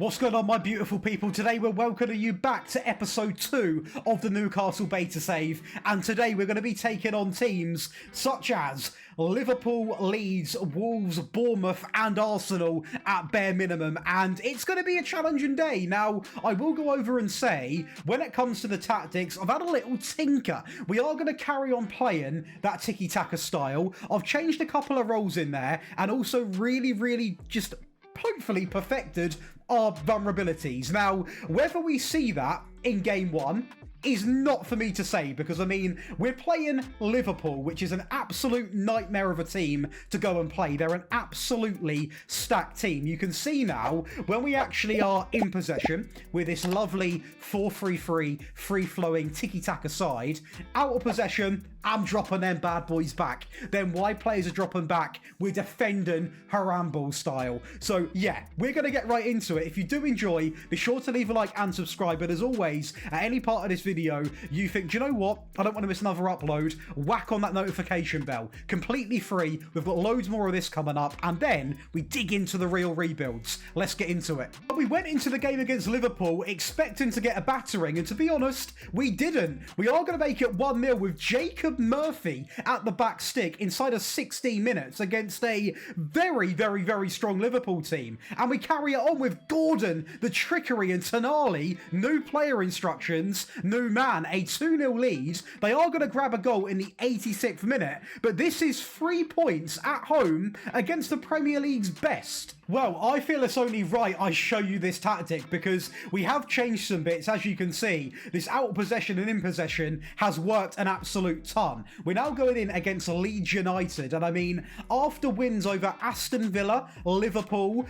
What's going on, my beautiful people? Today we're welcoming you back to episode 2 of the Newcastle beta save, and today we're going to be taking on teams such as Liverpool, Leeds, Wolves, Bournemouth and Arsenal at bare minimum, and it's going to be a challenging day. Now, I will go over and say, when it comes to the tactics, I've had a little tinker. We are going to carry on playing that tiki-taka style. I've changed a couple of roles in there, and also really just hopefully perfected our vulnerabilities. Now, whether we see that in game 1 is not for me to say, because I mean, we're playing Liverpool, which is an absolute nightmare of a team to go and play. They're an absolutely stacked team. You can see now, when we actually are in possession with this lovely 4-3-3 free-flowing tiki-taka side, out of possession, I'm dropping them bad boys back. Then wide players are dropping back, we're defending Haramble style. So yeah, we're going to get right into it. If you do enjoy, be sure to leave a like and subscribe. But as always, at any part of this video, you think, do you know what? I don't want to miss another upload. Whack on that notification bell. Completely free. We've got loads more of this coming up. And then we dig into the real rebuilds. Let's get into it. We went into the game against Liverpool expecting to get a battering. And to be honest, we didn't. We are going to make it 1-0 with Jacob Murphy at the back stick inside of 16 minutes against a very strong Liverpool team. And we carry it on with Gordon, the trickery, and Tonali. New player instructions, new man, a 2-0 lead. They are going to grab a goal in the 86th minute, but this is 3 points at home against the Premier League's best. Well, I feel it's only right I show you this tactic, because we have changed some bits. As you can see, this out of possession and in possession has worked an absolute ton. We're now going in against Leeds United, and I mean, after wins over Aston Villa, Liverpool,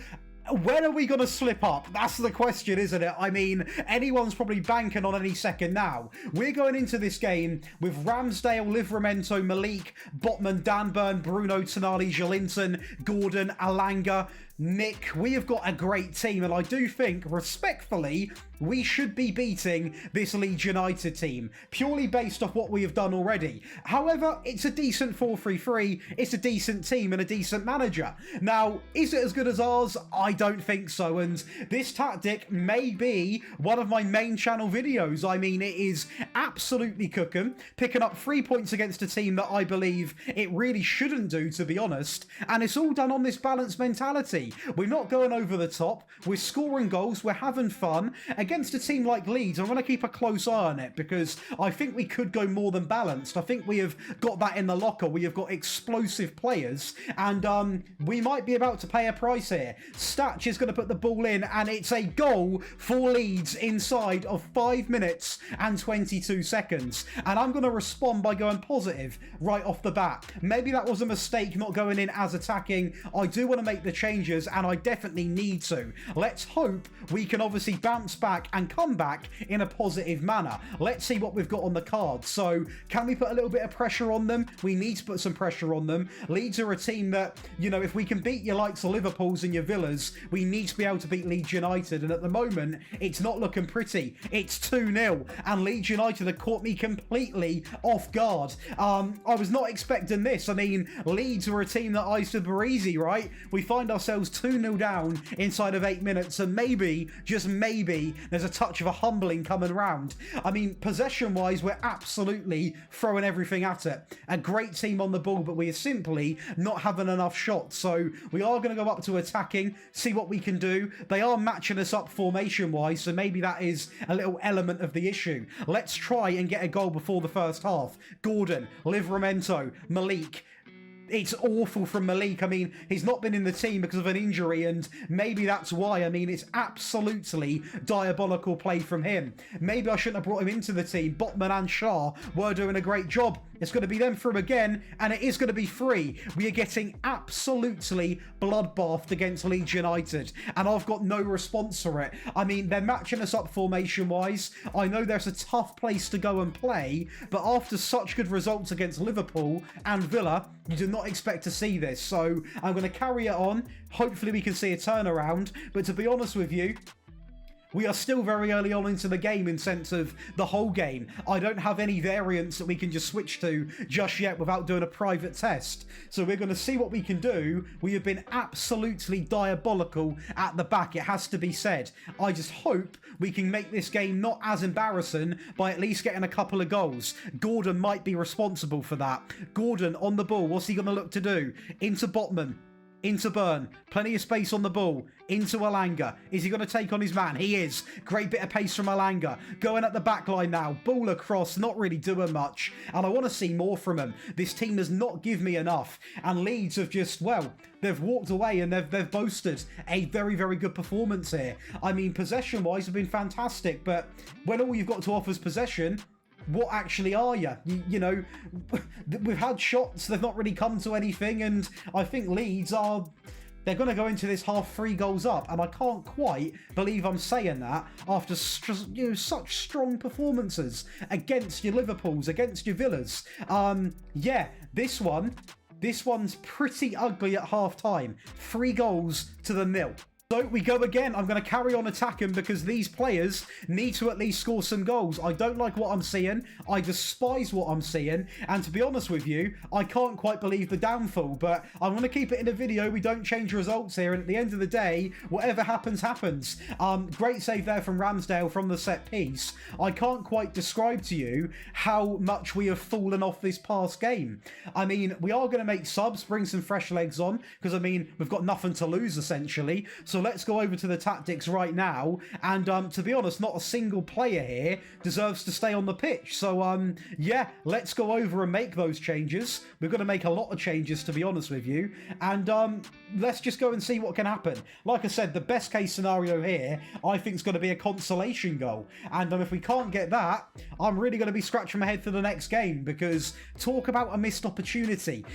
when are we going to slip up? That's the question, isn't it? I mean, anyone's probably banking on any second now. We're going into this game with Ramsdale, Livramento, Malik, Botman, Danburn, Bruno, Tonali, Jolinton, Gordon, Alanga, Nick. We have got a great team, and I do think, respectfully, we should be beating this Leeds United team, purely based off what we have done already. However, it's a decent 4-3-3, it's a decent team and a decent manager. Now, is it as good as ours? I don't think so, and this tactic may be one of my main channel videos. I mean, it is absolutely cooking, picking up 3 points against a team that I believe it really shouldn't do, to be honest, and it's all done on this balanced mentality. We're not going over the top, we're scoring goals, we're having fun. Against a team like Leeds, I want to keep a close eye on it, because I think we could go more than balanced. I think we have got that in the locker. We have got explosive players, and we might be about to pay a price here. Statch is going to put the ball in, and it's a goal for Leeds inside of 5 minutes and 22 seconds. And I'm going to respond by going positive right off the bat. Maybe that was a mistake not going in as attacking. I do want to make the changes, and I definitely need to. Let's hope we can obviously bounce back and come back in a positive manner. Let's see what we've got on the card. So, can we put a little bit of pressure on them? We need to put some pressure on them. Leeds are a team that, you know, if we can beat your likes of Liverpools and your Villas, we need to be able to beat Leeds United, and at the moment, it's not looking pretty. It's 2-0, and Leeds United have caught me completely off guard. I was not expecting this. I mean, Leeds were a team that I said were easy, right? We find ourselves 2-0 down inside of 8 minutes, and maybe, just maybe, there's a touch of a humbling coming around. I mean, possession-wise, we're absolutely throwing everything at it. A great team on the ball, but we are simply not having enough shots. So we are going to go up to attacking, see what we can do. They are matching us up formation-wise, so maybe that is a little element of the issue. Let's try and get a goal before the first half. Gordon, Livramento, Malik. It's awful from Malik. I mean, he's not been in the team because of an injury, and maybe that's why. I mean, it's absolutely diabolical play from him. Maybe I shouldn't have brought him into the team. Botman and Shah were doing a great job. It's going to be them through again, and it is going to be free. We are getting absolutely bloodbathed against Leeds United, and I've got no response for it. I mean, they're matching us up formation-wise. I know there's a tough place to go and play, but after such good results against Liverpool and Villa, you do not expect to see this. So I'm going to carry it on. Hopefully we can see a turnaround, but to be honest with you, we are still very early on into the game in sense of the whole game. I don't have any variants that we can just switch to just yet without doing a private test. So we're going to see what we can do. We have been absolutely diabolical at the back, it has to be said. I just hope we can make this game not as embarrassing by at least getting a couple of goals. Gordon might be responsible for that. Gordon on the ball, what's he going to look to do? Into Botman. Into Byrne, plenty of space on the ball, into Alanga. Is he going to take on his man? He is. Great bit of pace from Alanga. Going at the back line now, ball across, not really doing much. And I want to see more from him. This team does not give me enough. And Leeds have just, well, they've walked away and they've boasted a very, very good performance here. I mean, possession-wise, have been fantastic, but when all you've got to offer is possession, what actually are you? You know, we've had shots, they've not really come to anything, and I think Leeds they're going to go into this half 3 goals up, and I can't quite believe I'm saying that after such strong performances against your Liverpools, against your Villas. Yeah, this one's pretty ugly at half time. 3 goals to 0. So we go again. I'm going to carry on attacking because these players need to at least score some goals. I don't like what I'm seeing. I despise what I'm seeing. And to be honest with you, I can't quite believe the downfall. But I'm going to keep it in a video. We don't change results here. And at the end of the day, whatever happens, happens. Great save there from Ramsdale from the set piece. I can't quite describe to you how much we have fallen off this past game. I mean, we are going to make subs, bring some fresh legs on. Because, I mean, we've got nothing to lose, essentially. So let's go over to the tactics right now. And to be honest, not a single player here deserves to stay on the pitch. So yeah, let's go over and make those changes. We're going to make a lot of changes, to be honest with you. And let's just go and see what can happen. Like I said, the best case scenario here, I think, is going to be a consolation goal. And if we can't get that, I'm really going to be scratching my head for the next game, because talk about a missed opportunity.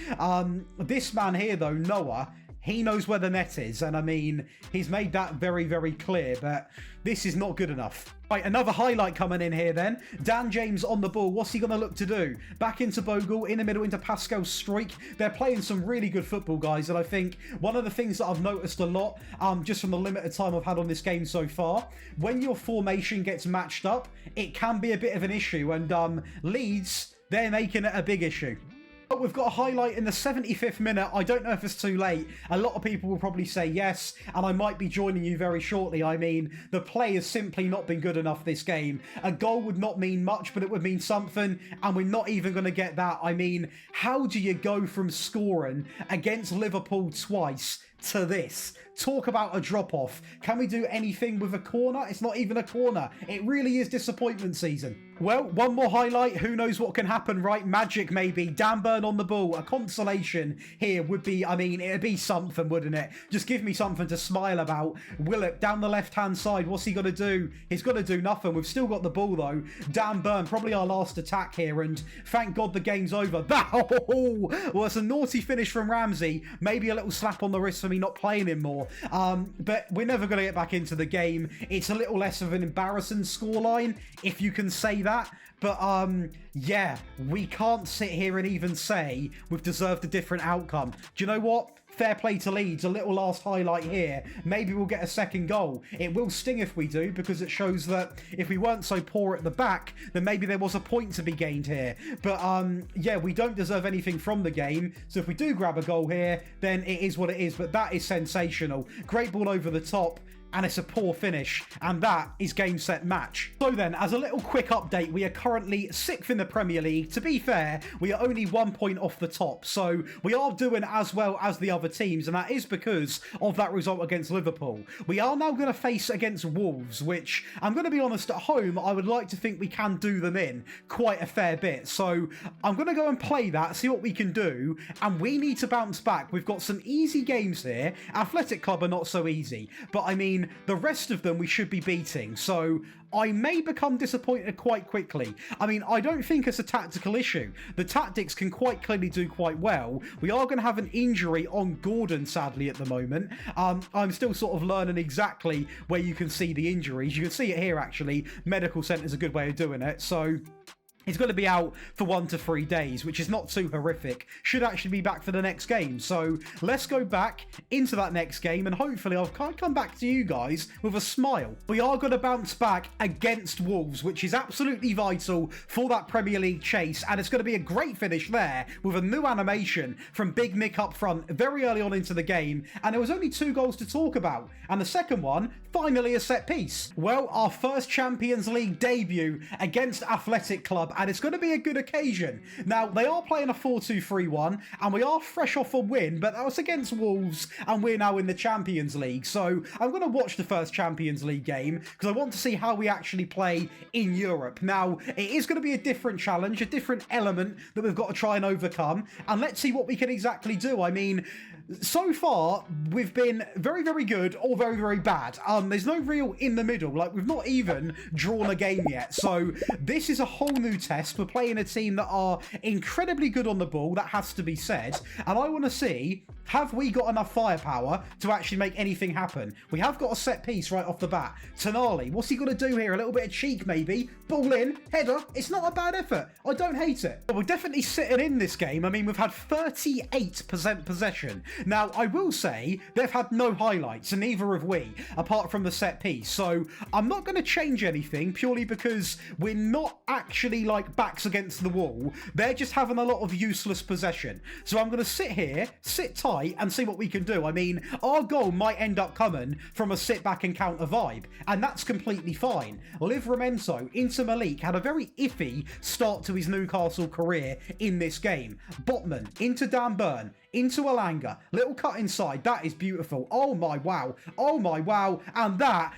This man here, though, Noah, he knows where the net is, and I mean, he's made that very, very clear, but this is not good enough. Right, another highlight coming in here then. Dan James on the ball. What's he going to look to do? Back into Bogle, in the middle into Pascal Struijk. They're playing some really good football, guys, and I think one of the things that I've noticed a lot, just from the limited time I've had on this game so far, when your formation gets matched up, it can be a bit of an issue, and Leeds, they're making it a big issue. But we've got a highlight in the 75th minute. I don't know if it's too late. A lot of people will probably say yes, and I might be joining you very shortly. I mean, the play has simply not been good enough this game. A goal would not mean much, but it would mean something, and we're not even going to get that. I mean, how do you go from scoring against Liverpool twice to this? Talk about a drop-off. Can we do anything with a corner? It's not even a corner. It really is disappointment season. Well, one more highlight. Who knows what can happen, right? Magic, maybe. Dan Burn on the ball. A consolation here would be, I mean, it'd be something, wouldn't it? Just give me something to smile about. Willock down the left-hand side. What's he got to do? He's got to do nothing. We've still got the ball, though. Dan Burn, probably our last attack here, and thank God the game's over. Well, it's a naughty finish from Ramsey. Maybe a little slap on the wrist for me not playing him more. But we're never going to get back into the game. It's a little less of an embarrassing scoreline, if you can say that. But yeah, we can't sit here and even say we've deserved a different outcome. Do you know what? Fair play to Leeds. A little last highlight here. Maybe we'll get a second goal. It will sting if we do, because it shows that if we weren't so poor at the back, then maybe there was a point to be gained here. But yeah, we don't deserve anything from the game. So if we do grab a goal here, then it is what it is. But that is sensational. Great ball over the top. And it's a poor finish, and that is game, set, match. So then, as a little quick update, we are currently 6th in the Premier League. To be fair, we are only 1 point off the top, so we are doing as well as the other teams, and that is because of that result against Liverpool. We are now going to face against Wolves, which, I'm going to be honest, at home, I would like to think we can do them in quite a fair bit. So I'm going to go and play that, see what we can do, and we need to bounce back. We've got some easy games here. Athletic Club are not so easy, but I mean, the rest of them we should be beating, so I may become disappointed quite quickly. I mean, I don't think it's a tactical issue. The tactics can quite clearly do quite well. We are going to have an injury on Gordon, sadly, at the moment. I'm still sort of learning exactly where you can see the injuries. You can see it here, actually. Medical centre is a good way of doing it, so He's going to be out for 1 to 3 days, which is not too horrific. Should actually be back for the next game. So let's go back into that next game, and hopefully I'll come back to you guys with a smile. We are going to bounce back against Wolves, which is absolutely vital for that Premier League chase, and it's going to be a great finish there with a new animation from Big Mick up front very early on into the game, and there was only 2 goals to talk about, and the second one, finally a set piece. Well, our first Champions League debut against Athletic Club, and it's going to be a good occasion. Now, they are playing a 4-2-3-1, and we are fresh off a win, but that was against Wolves, and we're now in the Champions League. So I'm going to watch the first Champions League game, because I want to see how we actually play in Europe. Now, it is going to be a different challenge, a different element that we've got to try and overcome, and let's see what we can exactly do. I mean, so far, we've been very, very good or very, very bad. There's no real in the middle. Like, we've not even drawn a game yet. So this is a whole new test. We're playing a team that are incredibly good on the ball. That has to be said. And I want to see, have we got enough firepower to actually make anything happen? We have got a set piece right off the bat. Tonali, what's he going to do here? A little bit of cheek, maybe. Ball in, header. It's not a bad effort. I don't hate it. But we're definitely sitting in this game. I mean, we've had 38% possession. Now, I will say they've had no highlights, and neither have we, apart from the set piece. So I'm not going to change anything purely because we're not actually like backs against the wall. They're just having a lot of useless possession. So I'm going to sit here, sit tight, and see what we can do. I mean, our goal might end up coming from a sit back and counter vibe, and that's completely fine. Livramento into Malik had a very iffy start to his Newcastle career in this game. Botman into Dan Burn, into Alanga, little cut inside, that is beautiful. Oh my wow, oh my wow, and that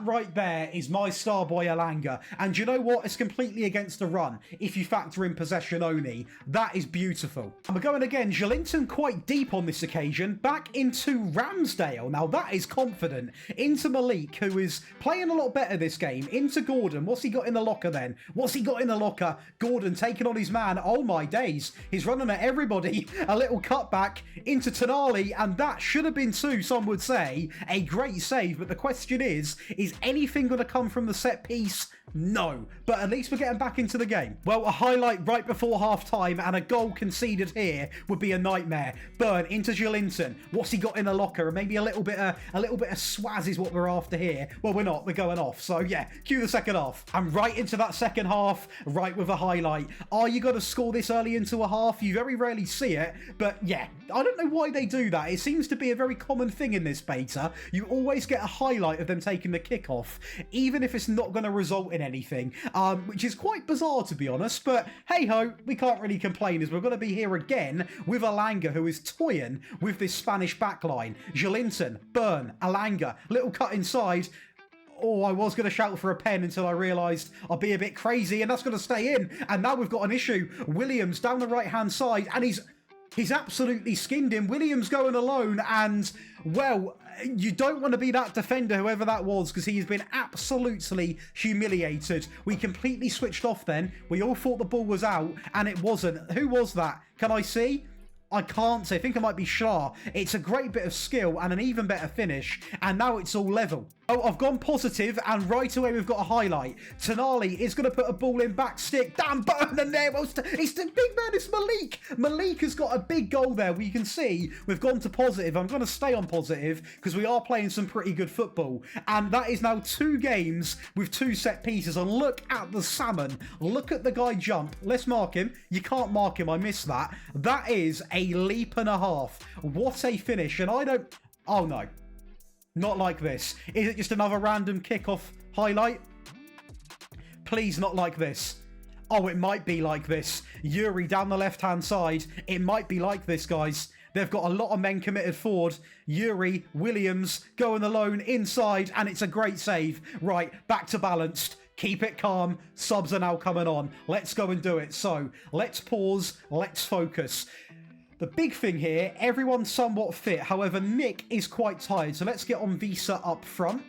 right there is my star boy Alanga, and you know what, it's completely against the run if you factor in possession only. That is beautiful. And we're going again, Jolinton quite deep on this occasion, back into Ramsdale, now that is confident, into Malik, who is playing a lot better this game, into Gordon, what's he got in the locker then? What's he got in the locker? Gordon taking on his man, oh my days, he's running at everybody, a little cut back into Tonali, and that should have been 2, some would say. A great save, but the question is anything going to come from the set piece? No, but at least we're getting back into the game. Well, a highlight right before half-time and a goal conceded here would be a nightmare. Burn into Jolinton. What's he got in the locker? Maybe a little bit of swaz is what we're after here. Well, we're not. We're going off. So yeah, cue the second half. And right into that second half, right with a highlight. Are you going to score this early into a half? You very rarely see it, but yeah, I don't know why they do that. It seems to be a very common thing in this beta. You always get a highlight of them taking the kickoff, even if it's not going to result in anything, which is quite bizarre to be honest, but hey ho, we can't really complain as we're going to be here again with Alanga, who is toying with this Spanish backline. Jolinton, Burn, Alanga, little cut inside. Oh, I was going to shout for a pen until I realised I'd be a bit crazy, and that's going to stay in, and now we've got an issue. Williams down the right hand side, and he's absolutely skinned him. Williams going alone, and well, you don't want to be that defender, whoever that was, because he's been absolutely humiliated. We completely switched off then. We all thought the ball was out, and it wasn't. Who was that? Can I see? I can't say. I think it might be Shah. It's a great bit of skill and an even better finish, and now it's all level. Oh, I've gone positive, and right away we've got a highlight. Tonali is going to put a ball in back stick. Damn, Burn, and there it's the big man, it's Malik. Malik has got a big goal there. We can see we've gone to positive. I'm going to stay on positive because we are playing some pretty good football, and that is now 2 games with 2 set pieces. And look at the salmon. Look at the guy jump. Let's mark him. You can't mark him. I missed that. That is a leap and a half. What a finish. And I don't... Oh, no. Not like this. Is it just another random kickoff highlight? Please not like this. Oh, it might be like this. Yuri down the left-hand side. It might be like this, guys. They've got a lot of men committed forward. Yuri, Williams, going alone inside, and it's a great save. Right, back to balanced. Keep it calm. Subs are now coming on. Let's go and do it. So, let's pause. Let's focus. The big thing here, everyone's somewhat fit. However, Nick is quite tired, so let's get on Visa up front.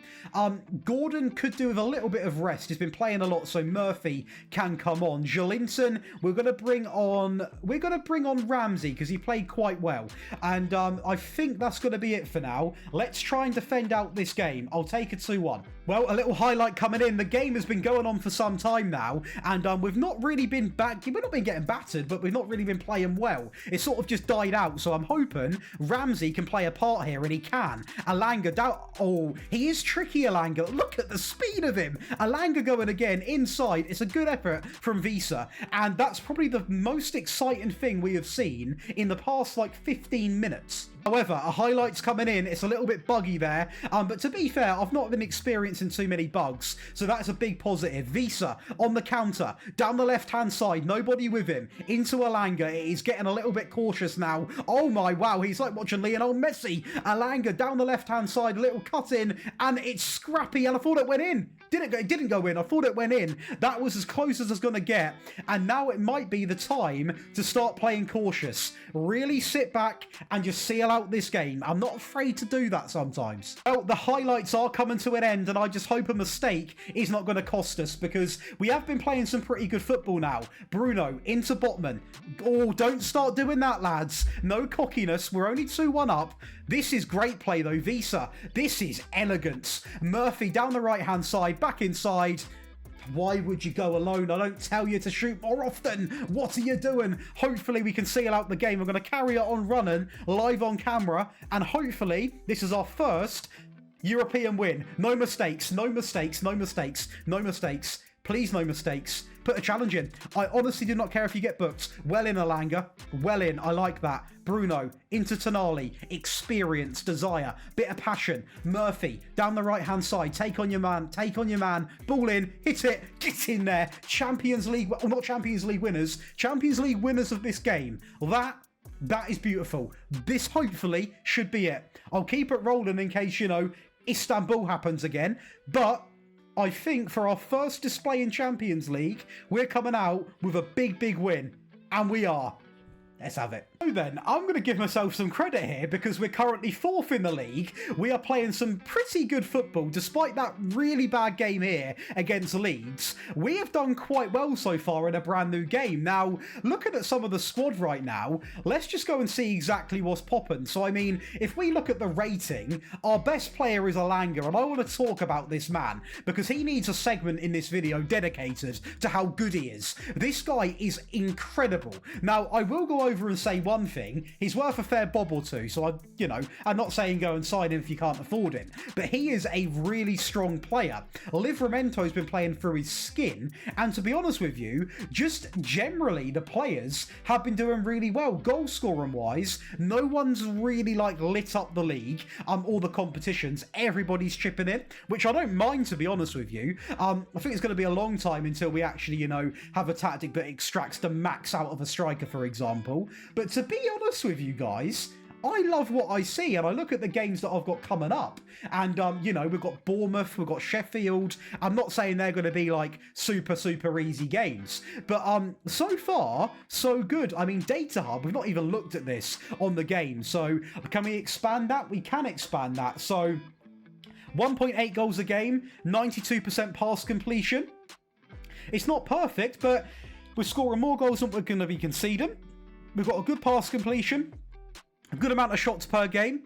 Gordon could do with a little bit of rest. He's been playing a lot, so Murphy can come on. Jolinton, we're gonna bring on Ramsey because he played quite well, and I think that's gonna be it for now. Let's try and defend out this game. I'll take a 2-1. Well, a little highlight coming in. The game has been going on for some time now, and we've not really been we've not been getting battered, but we've not really been playing well. It's sort of just died out, so I'm hoping Ramsey can play a part here, and he can. Alanga down. Oh, he is tricky, Alanga. Look at the speed of him. Alanga going again inside. It's a good effort from Visa, and that's probably the most exciting thing we have seen in the past, like, 15 minutes. However, a highlight's coming in. It's a little bit buggy there, but to be fair, I've not been experiencing too many bugs, so that's a big positive. Visa on the counter, down the left-hand side, nobody with him, into Alanga. He's getting a little bit cautious now. Oh my, wow, he's like watching Lionel Messi. Alanga down the left-hand side, a little cut in, and it's scrappy, and I thought it went in. It didn't go in. I thought it went in. That was as close as it's going to get, and now it might be the time to start playing cautious. Really sit back and just seal out this game. I'm not afraid to do that sometimes. Well, the highlights are coming to an end, and I just hope a mistake is not going to cost us, because we have been playing some pretty good football now. Bruno into Botman. Oh, don't start doing that, lads. No cockiness. We're only 2-1 up. This is great play, though, Visa. This is elegance. Murphy down the right-hand side, back inside. Why would you go alone? I don't tell you to shoot more often. What are you doing? Hopefully we can seal out the game. I'm going to carry it on running live on camera, and hopefully this is our first European win. No mistakes, no mistakes, no mistakes, no mistakes. Please, no mistakes. Put a challenge in. I honestly do not care if you get booked. Well in, Alanga. Well in. I like that. Bruno into Tonali. Experience, desire, bit of passion. Murphy down the right-hand side. Take on your man. Take on your man. Ball in. Hit it. Get in there. Champions League. Well, not Champions League winners. Champions League winners of this game. That is beautiful. This hopefully should be it. I'll keep it rolling in case, you know, Istanbul happens again. But I think for our first display in Champions League, we're coming out with a big win. And we are. Let's have it. So then, I'm going to give myself some credit here because we're currently 4th in the league. We are playing some pretty good football despite that really bad game here against Leeds. We have done quite well so far in a brand new game. Now, looking at some of the squad right now, let's just go and see exactly what's popping. So, I mean, if we look at the rating, our best player is Alanga, and I want to talk about this man because he needs a segment in this video dedicated to how good he is. This guy is incredible. Now, I will go over and say one thing, he's worth a fair bob or two, so I'm not saying go and sign him if you can't afford him, but he is a really strong player. Livramento's been playing through his skin, and to be honest with you, just generally the players have been doing really well. Goal scoring wise, no one's really like lit up the league, all the competitions, everybody's chipping in, which I don't mind, to be honest with you. I think it's going to be a long time until we actually, have a tactic that extracts the max out of a striker, for example. But to be honest with you guys, I love what I see, and I look at the games that I've got coming up, and we've got Bournemouth, we've got Sheffield. I'm not saying they're going to be like super easy games, but so far so good. I mean, Data Hub, we've not even looked at this on the game, so can we expand that? We can expand that. So 1.8 goals a game, 92% pass completion. It's not perfect, but we're scoring more goals than we're going to be conceding. We've got a good pass completion, a good amount of shots per game.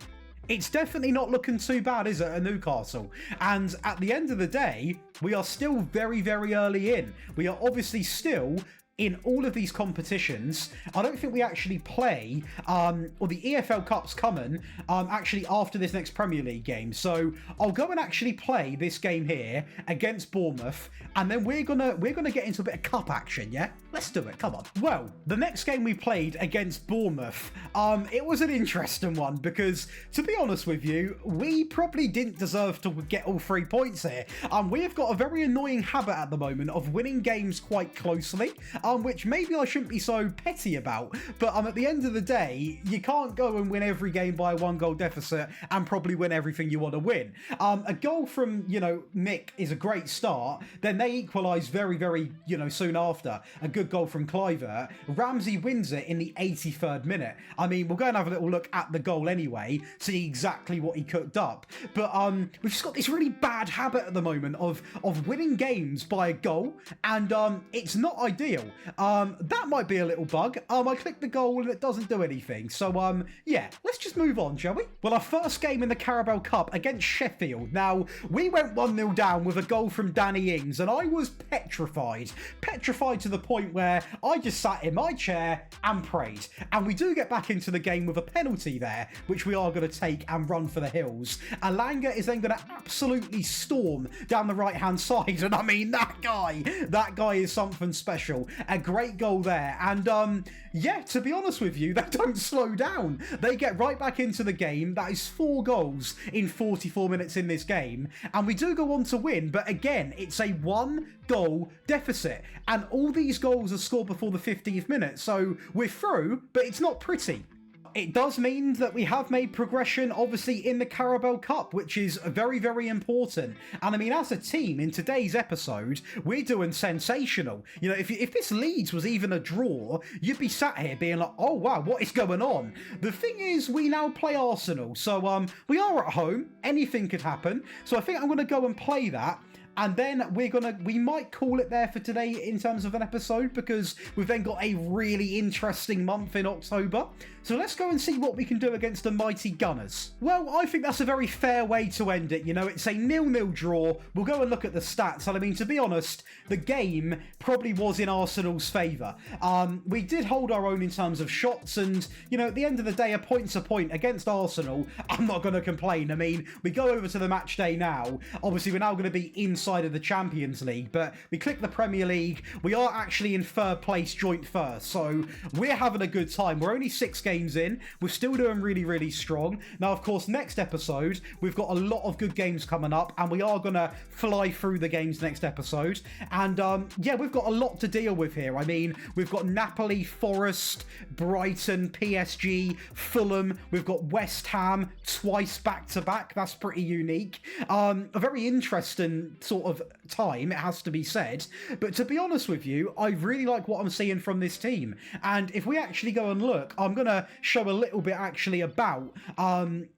It's definitely not looking too bad, is it, at Newcastle? And at the end of the day, we are still very early in. We are obviously still in all of these competitions. I don't think we actually play, or the EFL Cup's coming, actually after this next Premier League game. So I'll go and actually play this game here against Bournemouth, and then we're gonna get into a bit of cup action, yeah? Let's do it, come on. Well, the next game we played against Bournemouth, it was an interesting one because, to be honest with you, we probably didn't deserve to get all 3 points here. We have got a very annoying habit at the moment of winning games quite closely, which maybe I shouldn't be so petty about, but at the end of the day, you can't go and win every game by a 1-goal deficit and probably win everything you want to win. A goal from, Nick is a great start, then they equalise very soon after. A good good goal from Kluivert. Ramsey wins it in the 83rd minute. I mean, we'll go and have a little look at the goal anyway, see exactly what he cooked up. But we've just got this really bad habit at the moment of winning games by a goal, and it's not ideal. That might be a little bug. I clicked the goal and it doesn't do anything. So, yeah, let's just move on, shall we? Well, our first game in the Carabao Cup against Sheffield. Now, we went 1-0 down with a goal from Danny Ings, and I was petrified. Petrified to the point where I just sat in my chair and prayed. And we do get back into the game with a penalty there, which we are going to take and run for the hills. Alanga is then going to absolutely storm down the right-hand side. And I mean, that guy is something special. A great goal there. And, yeah, to be honest with you, they don't slow down. They get right back into the game. That is 4 goals in 44 minutes in this game. And we do go on to win. But again, it's a 1-goal deficit. And all these goals are scored before the 50th minute. So we're through, but it's not pretty. It does mean that we have made progression, obviously, in the Carabao Cup, which is very, very important. And I mean, as a team, in today's episode, we're doing sensational. You know, if this Leeds was even a draw, you'd be sat here being like, oh, wow, what is going on? The thing is, we now play Arsenal. So we are at home. Anything could happen. So I think I'm going to go and play that. And then we might call it there for today in terms of an episode, because we've then got a really interesting month in October. So let's go and see what we can do against the mighty Gunners. Well, I think that's a very fair way to end it. You know, it's a 0-0 draw. We'll go and look at the stats. And I mean, to be honest, the game probably was in Arsenal's favour. We did hold our own in terms of shots. And, you know, at the end of the day, a point's a point against Arsenal. I'm not going to complain. I mean, we go over to the match day now. Obviously, we're now going to be inside of the Champions League, but we click the Premier League. We are actually in 3rd place, joint first, so we're having a good time. We're only 6 games in. We're still doing really, really strong. Now, of course, next episode, we've got a lot of good games coming up, and we are going to fly through the games next episode. And, yeah, we've got a lot to deal with here. I mean, we've got Napoli, Forest, Brighton, PSG, Fulham. We've got West Ham twice back-to-back. That's pretty unique. A very interesting sort of time, it has to be said. But to be honest with you, I really like what I'm seeing from this team. And if we actually go and look, I'm going to show a little bit actually about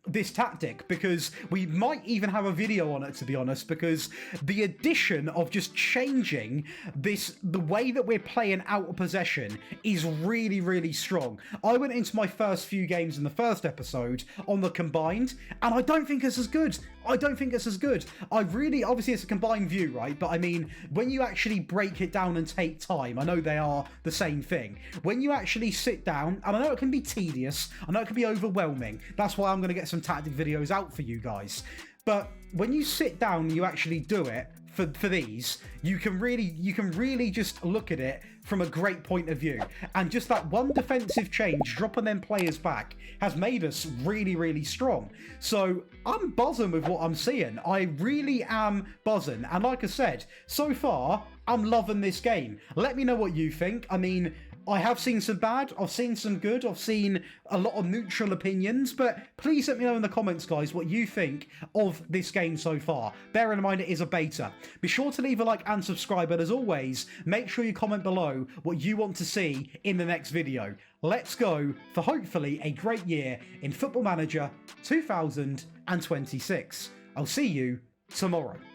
this tactic, because we might even have a video on it, to be honest, because the addition of just changing the way that we're playing out of possession is really, really strong. I went into my first few games in the first episode on the combined, and I don't think it's as good. I really, obviously it's a combined view, right? But I mean, when you actually break it down and take time, I know they are the same thing. When you actually sit down, and I know it can be tedious, I know it can be overwhelming. That's why I'm going to get some tactic videos out for you guys. But when you sit down and you actually do it, for these, you can really just look at it from a great point of view. And just that one defensive change, dropping them players back, has made us really, really strong. So I'm buzzing with what I'm seeing. I really am buzzing. And like I said, so far, I'm loving this game. Let me know what you think. I mean, I have seen some bad, I've seen some good, I've seen a lot of neutral opinions, but please let me know in the comments, guys, what you think of this game so far. Bear in mind, it is a beta. Be sure to leave a like and subscribe, but as always, make sure you comment below what you want to see in the next video. Let's go for hopefully a great year in Football Manager 2026. I'll see you tomorrow.